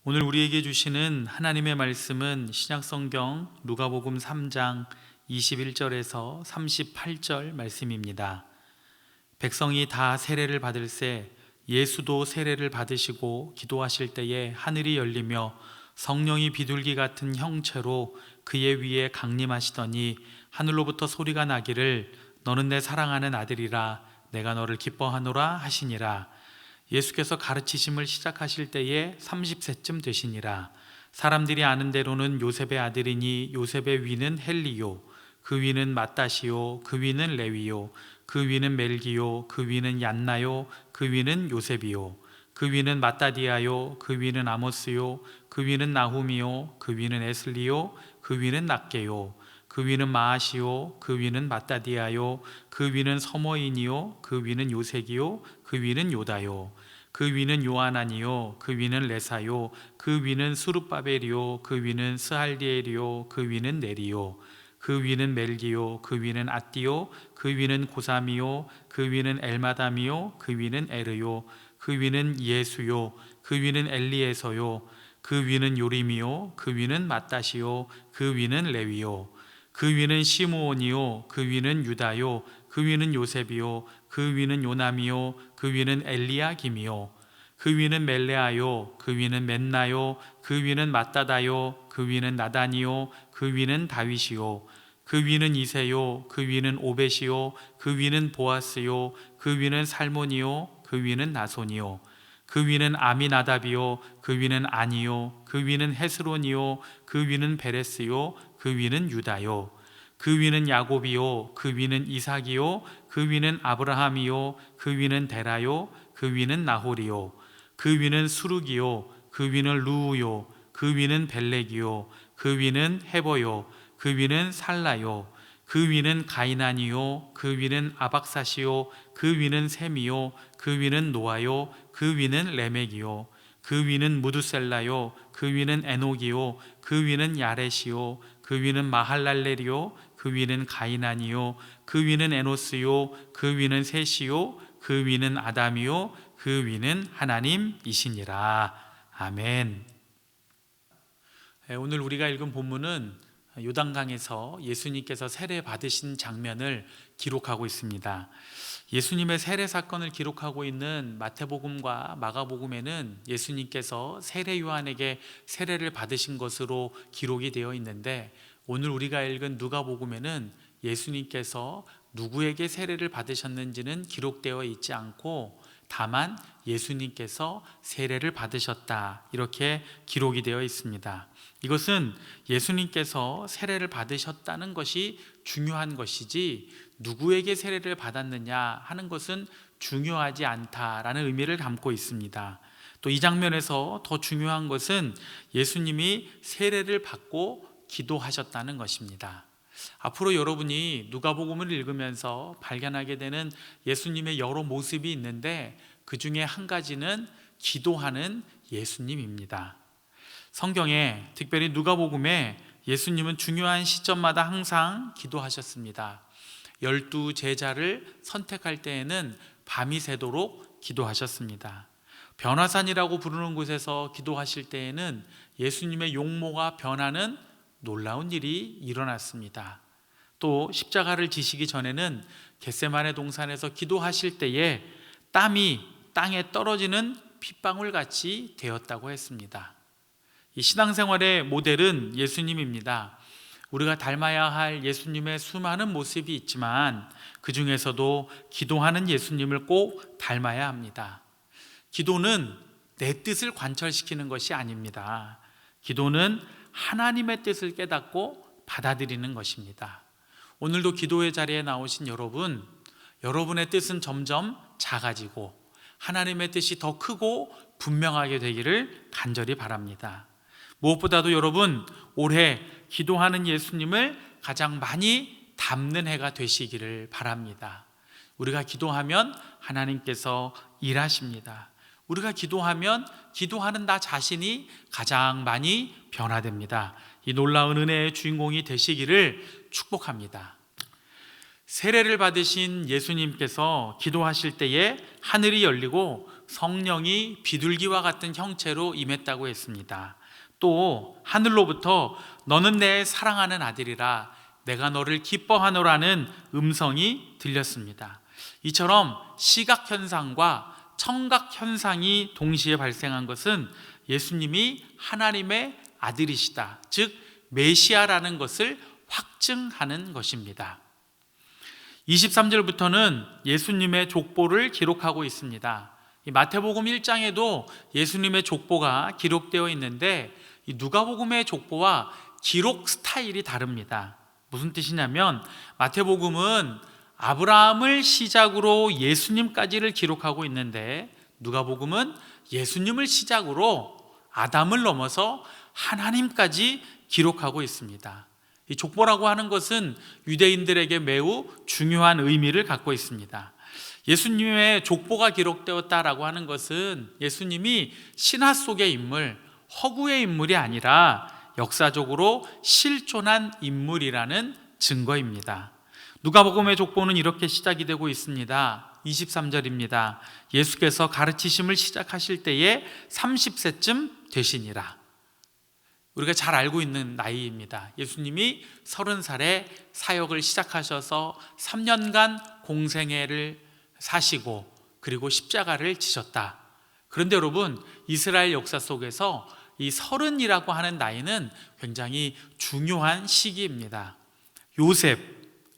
오늘 우리에게 주시는 하나님의 말씀은 신약성경 누가복음 3장 21절에서 38절 말씀입니다. 백성이 다 세례를 받을새 예수도 세례를 받으시고 기도하실 때에 하늘이 열리며 성령이 비둘기 같은 형체로 그의 위에 강림하시더니 하늘로부터 소리가 나기를 너는 내 사랑하는 아들이라 내가 너를 기뻐하노라 하시니라. 예수께서 가르치심을 시작하실 때에 30세쯤 되시니라. 사람들이 아는 대로는 요셉의 아들이니 요셉의 위는 헬리요, 그 위는 맏다시요, 그 위는 레위요, 그 위는 멜기요, 그 위는 얀나요, 그 위는 요셉이요, 그 위는 맏다디아요, 그 위는 아모스요, 그 위는 나훔이요, 그 위는 에슬리요, 그 위는 낫게요, 그 위는 마아시요, 그 위는 맏다디아요, 그 위는 서머인이요, 그 위는 요색이요, 그 위는 요다요, 그 위는 요하나니요, 그 위는 레사요, 그 위는 스룹바벨이요, 그 위는 스할디엘이요, 그 위는 네리요, 그 위는 멜기요, 그 위는 앗디요, 그 위는 고삼이요, 그 위는 엘마담이요, 그 위는 에르요, 그 위는 예수요, 그 위는 엘리에서요, 그 위는 요림이요, 그 위는 맏다시요, 그 위는 레위요, 그 위는 시므온이요, 그 위는 유다요, 그 위는 요셉이요, 그 위는 요남이요, 그 위는 엘리야김이요, 그 위는 멜레아요, 그 위는 멘나요, 그 위는 맏다다요, 그 위는 나단이요, 그 위는 다윗이요, 그 위는 이세요, 그 위는 오벳이요, 그 위는 보아스요, 그 위는 살몬이요, 그 위는 나손이요, 그 위는 아미나답이요, 그 위는 아니요, 그 위는 헤스론이요, 그 위는 베레스요, 그 위는 유다요, 그 위는 야곱이요, 그 위는 이삭이요, 그 위는 아브라함이요, 그 위는 데라요, 그 위는 나홀이요, 그 위는 수룩이요, 그 위는 루우요, 그 위는 벨렉이요, 그 위는 헤버요, 그 위는 살라요, 그 위는 가이난이요, 그 위는 아박사시요, 그 위는 셈이요, 그 위는 노아요, 그 위는 레멕이요, 그 위는 무두셀라요, 그 위는 에녹이요, 그 위는 야렛이요, 그 위는 마할랄렐이요, 그 위는 가이난이요, 그 위는 에노스요, 그 위는 셋이요, 그 위는 아담이요, 그 위는 하나님이시니라. 아멘. 오늘 우리가 읽은 본문은 요단강에서 예수님께서 세례 받으신 장면을 기록하고 있습니다. 예수님의 세례 사건을 기록하고 있는 마태복음과 마가복음에는 예수님께서 세례 요한에게 세례를 받으신 것으로 기록이 되어 있는데, 오늘 우리가 읽은 누가복음에는 예수님께서 누구에게 세례를 받으셨는지는 기록되어 있지 않고 다만 예수님께서 세례를 받으셨다, 이렇게 기록이 되어 있습니다. 이것은 예수님께서 세례를 받으셨다는 것이 중요한 것이지 누구에게 세례를 받았느냐 하는 것은 중요하지 않다라는 의미를 담고 있습니다. 또 이 장면에서 더 중요한 것은 예수님이 세례를 받고 기도하셨다는 것입니다. 앞으로 여러분이 누가복음을 읽으면서 발견하게 되는 예수님의 여러 모습이 있는데, 그 중에 한 가지는 기도하는 예수님입니다. 성경에, 특별히 누가복음에 예수님은 중요한 시점마다 항상 기도하셨습니다. 12 제자를 선택할 때에는 밤이 새도록 기도하셨습니다. 변화산이라고 부르는 곳에서 기도하실 때에는 예수님의 용모가 변하는 놀라운 일이 일어났습니다. 또 십자가를 지시기 전에는 겟세마네 동산에서 기도하실 때에 땀이 땅에 떨어지는 핏방울 같이 되었다고 했습니다. 이 신앙생활의 모델은 예수님입니다. 우리가 닮아야 할 예수님의 수많은 모습이 있지만 그 중에서도 기도하는 예수님을 꼭 닮아야 합니다. 기도는 내 뜻을 관철시키는 것이 아닙니다. 기도는 하나님의 뜻을 깨닫고 받아들이는 것입니다. 오늘도 기도의 자리에 나오신 여러분, 여러분의 뜻은 점점 작아지고 하나님의 뜻이 더 크고 분명하게 되기를 간절히 바랍니다. 무엇보다도 여러분, 올해 기도하는 예수님을 가장 많이 닮는 해가 되시기를 바랍니다. 우리가 기도하면 하나님께서 일하십니다. 우리가 기도하면 기도하는 나 자신이 가장 많이 변화됩니다. 이 놀라운 은혜의 주인공이 되시기를 축복합니다. 세례를 받으신 예수님께서 기도하실 때에 하늘이 열리고 성령이 비둘기와 같은 형체로 임했다고 했습니다. 또 하늘로부터 너는 내 사랑하는 아들이라 내가 너를 기뻐하노라는 음성이 들렸습니다. 이처럼 시각현상과 청각현상이 동시에 발생한 것은 예수님이 하나님의 아들이시다, 즉 메시아라는 것을 확증하는 것입니다. 23절부터는 예수님의 족보를 기록하고 있습니다. 이 마태복음 1장에도 예수님의 족보가 기록되어 있는데 이 누가복음의 족보와 기록 스타일이 다릅니다. 무슨 뜻이냐면 마태복음은 아브라함을 시작으로 예수님까지를 기록하고 있는데 누가복음은 예수님을 시작으로 아담을 넘어서 하나님까지 기록하고 있습니다. 이 족보라고 하는 것은 유대인들에게 매우 중요한 의미를 갖고 있습니다. 예수님의 족보가 기록되었다라고 하는 것은 예수님이 신화 속의 인물, 허구의 인물이 아니라 역사적으로 실존한 인물이라는 증거입니다. 누가복음의 족보는 이렇게 시작이 되고 있습니다. 23절입니다. 예수께서 가르치심을 시작하실 때에 30세쯤 되시니라. 우리가 잘 알고 있는 나이입니다. 예수님이 30살에 사역을 시작하셔서 3년간 공생애를 사시고 그리고 십자가를 지셨다. 그런데 여러분, 이스라엘 역사 속에서 이 30이라고 하는 나이는 굉장히 중요한 시기입니다. 요셉,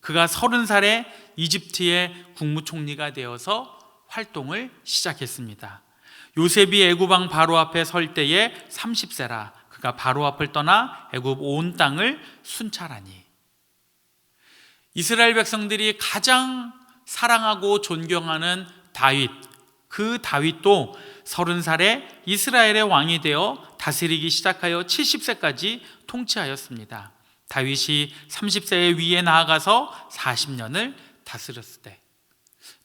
그가 30살에 이집트의 국무총리가 되어서 활동을 시작했습니다. 요셉이 애굽 왕 바로 앞에 설 때에 30세라 그가 바로 앞을 떠나 애굽 온 땅을 순찰하니. 이스라엘 백성들이 가장 사랑하고 존경하는 다윗, 그 다윗도 30살에 이스라엘의 왕이 되어 다스리기 시작하여 70세까지 통치하였습니다. 다윗이 30세의 위에 나아가서 40년을 다스렸을 때,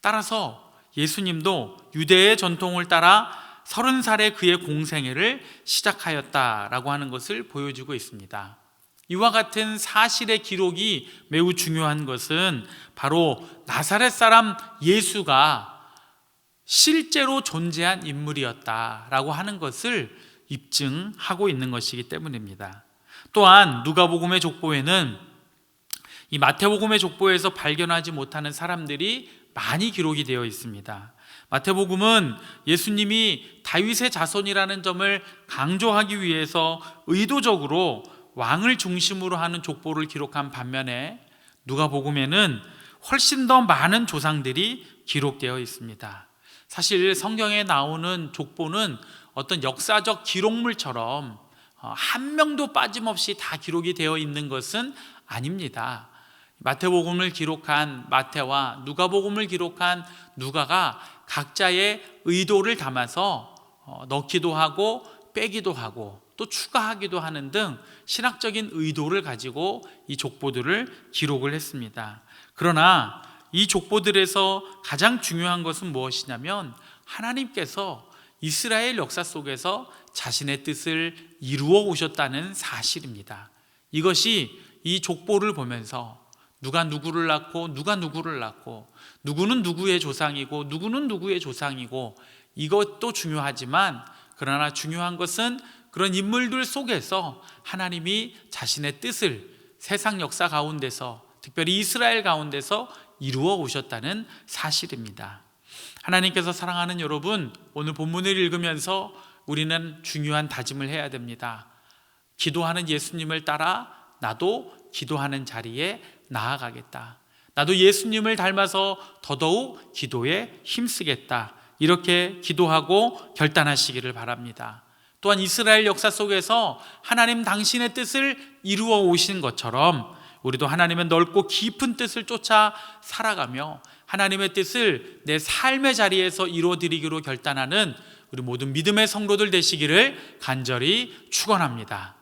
따라서 예수님도 유대의 전통을 따라 30살에 그의 공생애를 시작하였다라고 하는 것을 보여주고 있습니다. 이와 같은 사실의 기록이 매우 중요한 것은 바로 나사렛 사람 예수가 실제로 존재한 인물이었다라고 하는 것을 입증하고 있는 것이기 때문입니다. 또한 누가복음의 족보에는 이 마태복음의 족보에서 발견하지 못하는 사람들이 많이 기록이 되어 있습니다. 마태복음은 예수님이 다윗의 자손이라는 점을 강조하기 위해서 의도적으로 왕을 중심으로 하는 족보를 기록한 반면에 누가복음에는 훨씬 더 많은 조상들이 기록되어 있습니다. 사실 성경에 나오는 족보는 어떤 역사적 기록물처럼 한 명도 빠짐없이 다 기록이 되어 있는 것은 아닙니다. 마태복음을 기록한 마태와 누가복음을 기록한 누가가 각자의 의도를 담아서 넣기도 하고 빼기도 하고 또 추가하기도 하는 등 신학적인 의도를 가지고 이 족보들을 기록을 했습니다. 그러나 이 족보들에서 가장 중요한 것은 무엇이냐면 하나님께서 이스라엘 역사 속에서 자신의 뜻을 이루어 오셨다는 사실입니다. 이것이 이 족보를 보면서 누가 누구를 낳고 누가 누구를 낳고 누구는 누구의 조상이고 누구는 누구의 조상이고 이것도 중요하지만 그러나 중요한 것은 그런 인물들 속에서 하나님이 자신의 뜻을 세상 역사 가운데서 특별히 이스라엘 가운데서 이루어 오셨다는 사실입니다. 하나님께서 사랑하는 여러분, 오늘 본문을 읽으면서 우리는 중요한 다짐을 해야 됩니다. 기도하는 예수님을 따라 나도 기도하는 자리에 나아가겠다. 나도 예수님을 닮아서 더더욱 기도에 힘쓰겠다. 이렇게 기도하고 결단하시기를 바랍니다. 또한 이스라엘 역사 속에서 하나님 당신의 뜻을 이루어 오신 것처럼 우리도 하나님의 넓고 깊은 뜻을 쫓아 살아가며 하나님의 뜻을 내 삶의 자리에서 이루어드리기로 결단하는 우리 모든 믿음의 성도들 되시기를 간절히 축원합니다.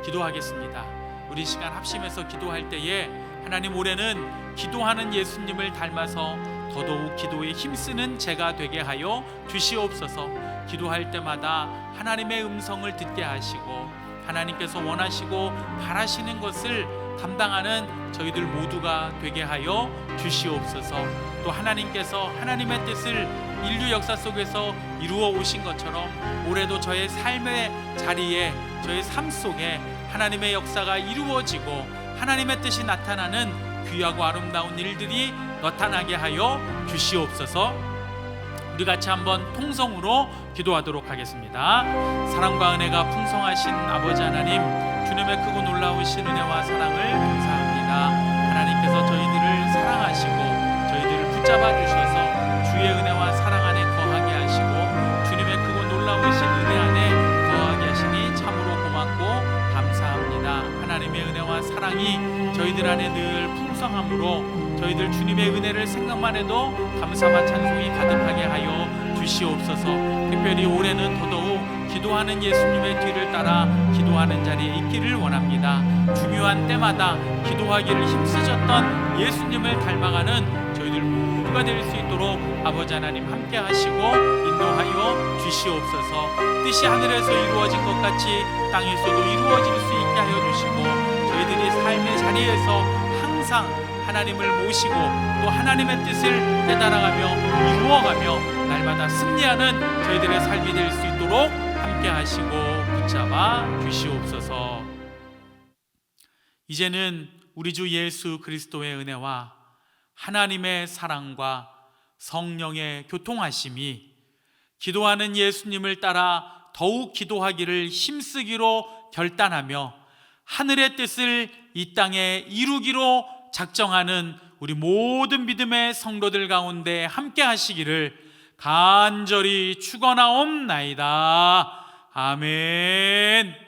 기도하겠습니다. 우리 시간 합심해서 기도할 때에 하나님, 올해는 기도하는 예수님을 닮아서 더더욱 기도에 힘쓰는 제가 되게 하여 주시옵소서. 기도할 때마다 하나님의 음성을 듣게 하시고 하나님께서 원하시고 바라시는 것을 감당하는 저희들 모두가 되게 하여 주시옵소서. 또 하나님께서 하나님의 뜻을 인류 역사 속에서 이루어 오신 것처럼 올해도 저의 삶의 자리에, 저의 삶 속에 하나님의 역사가 이루어지고 하나님의 뜻이 나타나는 귀하고 아름다운 일들이 나타나게 하여 주시옵소서. 우리 같이 한번 통성으로 기도하도록 하겠습니다. 사랑과 은혜가 풍성하신 아버지 하나님, 주님의 크고 놀라우신 은혜와 사랑을 감사합니다. 하나님께서 저희들을 사랑하시고 저희들을 붙잡아 주셔서 주의 은혜와 사랑 안에 거하게 하시고 주님의 크고 놀라우신 은혜 안에 거하게 하시니 참으로 고맙고 감사합니다. 하나님의 은혜와 사랑이 저희들 안에 늘 풍성함으로 저희들 주님의 은혜를 생각만 해도 감사와 찬송이 가득하게 하여 주시옵소서. 특별히 올해는 더더욱 기도하는 예수님의 뒤를 따라 기도하는 자리에 있기를 원합니다. 중요한 때마다 기도하기를 힘쓰셨던 예수님을 닮아가는 저희들 모두가 될 수 있도록 아버지 하나님 함께 하시고 인도하여 주시옵소서. 뜻이 하늘에서 이루어진 것 같이 땅에서도 이루어질 수 있게 하여 주시고 저희들이 삶의 자리에서 항상 하나님을 모시고 또 하나님의 뜻을 깨달아가며 이루어가며 날마다 승리하는 저희들의 삶이 될 수 있도록 함께 하시고 붙잡아 주시옵소서. 이제는 우리 주 예수 그리스도의 은혜와 하나님의 사랑과 성령의 교통하심이 기도하는 예수님을 따라 더욱 기도하기를 힘쓰기로 결단하며 하늘의 뜻을 이 땅에 이루기로 작정하는 우리 모든 믿음의 성도들 가운데 함께 하시기를 간절히 축원하옵나이다. 아멘.